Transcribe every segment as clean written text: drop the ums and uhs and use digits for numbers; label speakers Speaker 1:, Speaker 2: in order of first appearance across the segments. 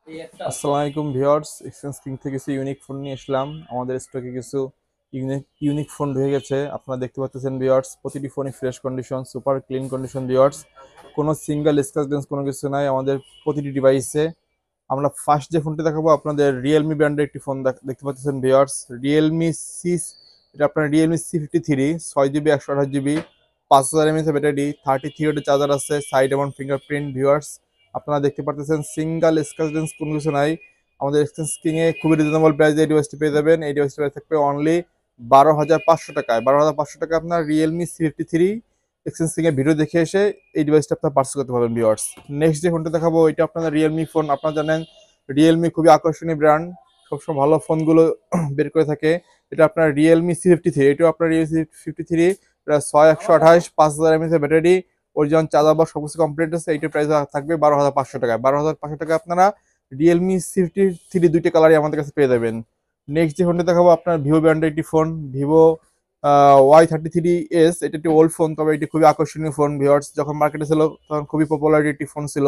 Speaker 1: আসসালামু আলাইকুম viewers, exchange king থেকে কিছু ইউনিক ফোন নিয়ে আসলাম। আমাদের স্টকে কিছু ইউনিক ইউনিক ফোন ঢুকে গেছে। আপনারা দেখতে পাচ্ছেন ভিউয়ার্স, প্রতিটি ফোনই fresh condition, super clean condition viewers. কোনো সিঙ্গেল স্ক্র্যাচ কোনো কিছু নাই আমাদের প্রতিটি ডিভাইসে। আমরা ফার্স্ট যে ফোনটি দেখাবো আপনাদের রিয়েলমি ব্র্যান্ডের একটি ফোন দেখতে পাচ্ছেন ভিউয়ার্স, রিয়েলমি সি। এটা আপনার Realme C53, 6 GB 128 GB, 5000 mAh battery, 33 ওয়াটের চার্জার আছে, সাইড এবং ফিঙ্গারপ্রিন্ট ভিউয়ার্স। আপনারা দেখতে পাচ্ছেন সিঙ্গেল স্ক্র্যাচ কোনো কিছু নাই। আমাদের এক্সচেঞ্জ কিংয়ে খুবই রিজনেবল প্রাইসে এই ডিভাইসটি পেয়ে যাবেন। এই ডিভাইসটি প্রাইস থাকবে অনলি 12,500 টাকায়। 12,500 টাকা আপনার রিয়েলমি C53 এক্সচেঞ্জ কিংয়ে ভিডিও দেখে এসে এই ডিভাইসটা আপনার পার্চেস করতে পারবেন ভিউয়ার্স। নেক্সট যে ফোনটা দেখাবো এটা আপনাদের রিয়েলমি ফোন। আপনারা জানেন রিয়েলমি খুবই আকর্ষণীয় ব্র্যান্ড, সবসময় ভালো ফোনগুলো বের করে থাকে। এটা আপনার রিয়েলমি C53, এটাও আপনার রিয়েলমি C53, এটা 6128, 5000 mAh ব্যাটারি, অরিজিনাল চার্জার বা সবকিছু কমপ্লিট আছে। এইটার প্রাইস থাকবে 12,500 টাকা। 12,500 টাকা আপনারা রিয়েলমি C53 দুইটা কালারই আমাদের কাছে পেয়ে যাবেন। নেক্সট যে ফোনটা দেখাবো আপনার ভিভো ব্র্যান্ডের একটি ফোন, ভিভো Y33s। এটা একটি ওল্ড ফোন, তবে এটি খুবই আকর্ষণীয় ফোন ভিউয়ার্স। যখন মার্কেটে ছিল তখন খুবই পপুলার একটি ফোন ছিল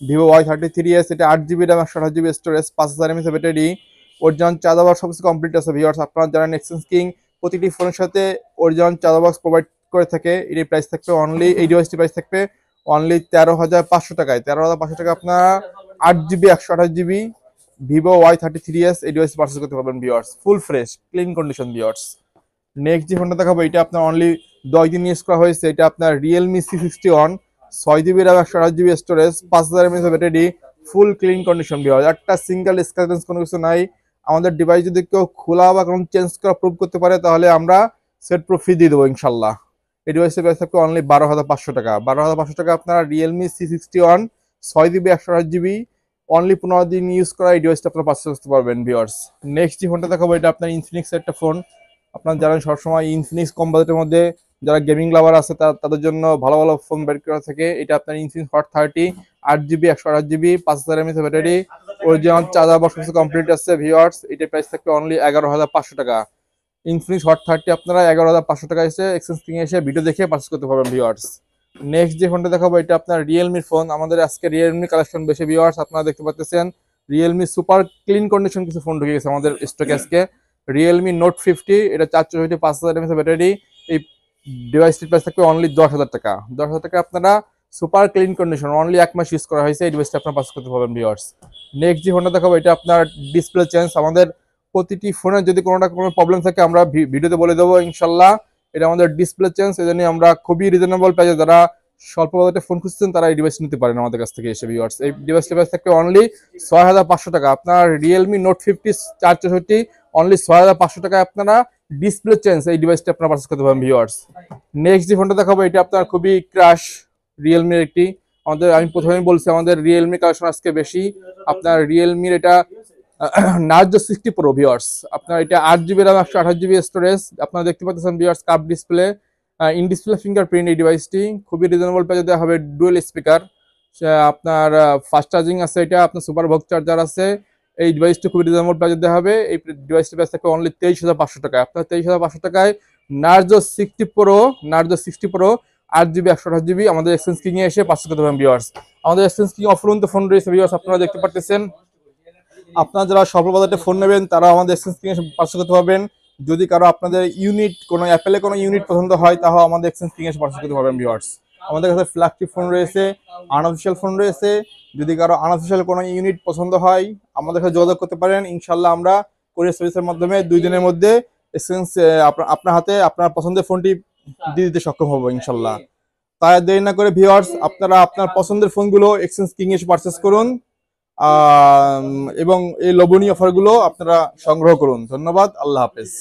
Speaker 1: ভিভো Y33s। এটা 8 GB RAM, 128 GB storage, 5000 mAh battery, original charger box সবকিছু কমপ্লিট আছে ভিউয়ার্স। আপনারা জানেন এক্সচেঞ্জ কিং প্রতিটি ফোনের সাথে অরিজিনাল চার্জার বক্স প্রোভাইড করে থাকে। এর প্রাইস থাকবে অনলি, এই ডিভাইসটি প্রাইস থাকবে অনলি 13,500 টাকায়। 13,500 টাকা আপনারা 8 জিবি 128 জিবি ভিভো Y33s এই ডিভাইস পারচেস করতে পারবেন viewers. Full fresh clean condition viewers. Next যে ফোনটা দেখাবো এটা আপনার অনলি 10 দিন ইউজ করা হয়েছে। এটা আপনার Realme C61, 6 GB RAM, 128 GB storage, 5000 mAh battery, full clean condition viewers. একটা সিঙ্গেল স্ক্র্যাচ কোনো কিছু নাই। আমাদের ডিভাইস যদি কেউ খোলা বা কোনো চেঞ্জ করা প্রুভ করতে পারে তাহলে আমরা সেট প্রুফ ফি দিয়ে দেবো ইনশাল্লাহ। এই ডিভাইসের প্রাইস থাকবে অনলি 12,500 টাকা। 12,500 টাকা আপনারা Realme C61, 6 GB 128 GB, only 15 দিন ইউজ করা এই ডিভাইসটা আপনারা পারচেস করতে পারবেন ভিউয়ার্স। নেক্সট যে ফোনটা দেখাবো এটা আপনার ইনফিনিক্স একটা ফোন। আপনারা জানেন সবসময় ইনফিনিক্স কম বাজেটের মধ্যে যারা গেমিং লাভার আছে তাদের জন্য ভালো ভালো ফোন বের করা থাকে। এটা আপনার Infinix hot 30, 8 GB 128 GB, 5000 mAh battery, original charger box complete আছে ভিউয়ার্স। এটার প্রাইস থাকবে অনলি 11,500 টাকা। ইনফিনিক্স হট 30 আপনারা 11,500 টাকা এসে এক্সচেঞ্জ কিং এসে ভিডিও দেখে পারচেস করতে পারবেন ভিউয়ার্স। নেক্সট যে ফোনটা দেখাবো এটা আপনার রিয়েলমির ফোন। আমাদের আজকে রিয়েলমি কালেকশন বেশি ভিউয়ার্স। আপনারা দেখতে পাচ্ছেন রিয়েলমি সুপার ক্লিন কন্ডিশন কিছু ফোন ঢুকে গেছে আমাদের স্টকে আজকে। রিয়েলমি নোট 50, এটা 464, 5000 mAh ব্যাটারি। এই ডিভাইসটির প্রাইস থাকবে অনলি 10,000 টাকা। 10,000 টাকা আপনারা সুপার ক্লিন কন্ডিশন অনলি 1 মাস ইউজ করা হয়েছে এই ডিভাইসটা আপনারা পারচেস করতে পারবেন ভিউয়ার্স। নেক্সট যে ফোনটা দেখাবো এটা আপনার ডিসপ্লে চেঞ্জ। আমাদের প্রতিটি ফোনের যদি কোনো প্রবলেম থাকে আমরা ভিডিওতে বলে দেবো ইনশাল্লাহ। এটা আমাদের ডিসপ্লে চেঞ্জ, এই জন্য আমরা খুবই রিজনেবল প্রাইসে যারা স্বল্প বাজেটে ফোন খুঁজছেন তারা এই ডিভাইস নিতে পারেন আমাদের কাছ থেকে এসে ভিউয়ার্স। এই ডিভাইসটির প্রাইস থাকবে অনলি 6,500 টাকা। আপনার রিয়েলমি নোট 50 464 অনলি 6,500 টাকায় আপনারা ডিসপ্লে চেঞ্জ এই ডিভাইসটি আপনারা পারচেস করতে পারেন ভিউয়ার্স। নেক্সট যে ফোনটা দেখাবো এটা আপনার খুবই ক্রাশ রিয়েলমির একটি। আমি প্রথমেই বলছি আমাদের রিয়েলমি কালেকশন আজকে বেশি। আপনার রিয়েলমির এটা নার্জো 60 প্রো ভিউয়ার্স। আপনার এটা 8 জিবি র্যাম, 128 জিবি স্টোরেজ। আপনারা দেখতে পাচ্ছেন viewers cup display, in display fingerprint. এই ডিভাইসটি খুবই রিজনেবল প্রাইসে দেওয়া হবে। ডুয়েল স্পিকার, আপনার ফাস্ট চার্জিং আছে, এটা আপনার সুপার ভক চার্জার আছে। এই ডিভাইসটি খুবই রিজনেবল প্রাইসে দেওয়া হবে। এই ডিভাইসটির প্রাইস থাকবে অনলি 23,500 টাকায়। আপনার 23,500 টাকায় নার্জো 60 প্রো 8 জিবি 128 জিবি আমাদের এক্সচেঞ্জ কিং এ এসে পারচেস করতে পারবেন ভিউয়ার্স। আমাদের এক্সচেঞ্জ কিং অফুরন্ত ফোন রয়েছে ভিউয়ার্স। আপনারা দেখতে পাচ্ছেন আপনারা যারা স্বল্প বাজেটে ফোন নেবেন তারা আমাদের এক্সচেঞ্জ কিং এ পারচেস করতে পারবেন। যদি কারো আপনাদের ইউনিট কোনো অ্যাপেলে কোনো ইউনিট পছন্দ হয় তাহলে আমাদের এক্সচেঞ্জ কিং এসে পারচেস করতে পারবেন ভিউয়ার্স। আমাদের কাছে ফ্ল্যাগশিপ ফোন রয়েছে, আনঅফিশিয়াল ফোন রয়েছে। যদি কারো আনঅফিশিয়াল কোনো ইউনিট পছন্দ হয় আমাদের সাথে যোগাযোগ করতে পারেন ইনশাল্লাহ। আমরা কুরিয়ার সার্ভিসের মাধ্যমে 2 দিনের মধ্যে এক্সচেঞ্জ আপনার হাতে আপনার পছন্দের ফোনটি দিয়ে দিতে সক্ষম হবো ইনশাল্লাহ। তাই দেরি না করে ভিউয়ার্স আপনারা আপনার পছন্দের ফোনগুলো এক্সচেঞ্জ কিং এসে পারচেস করুন এবং এই লোভনীয় অফারগুলো আপনারা সংগ্রহ করুন। ধন্যবাদ, আল্লাহ হাফেজ।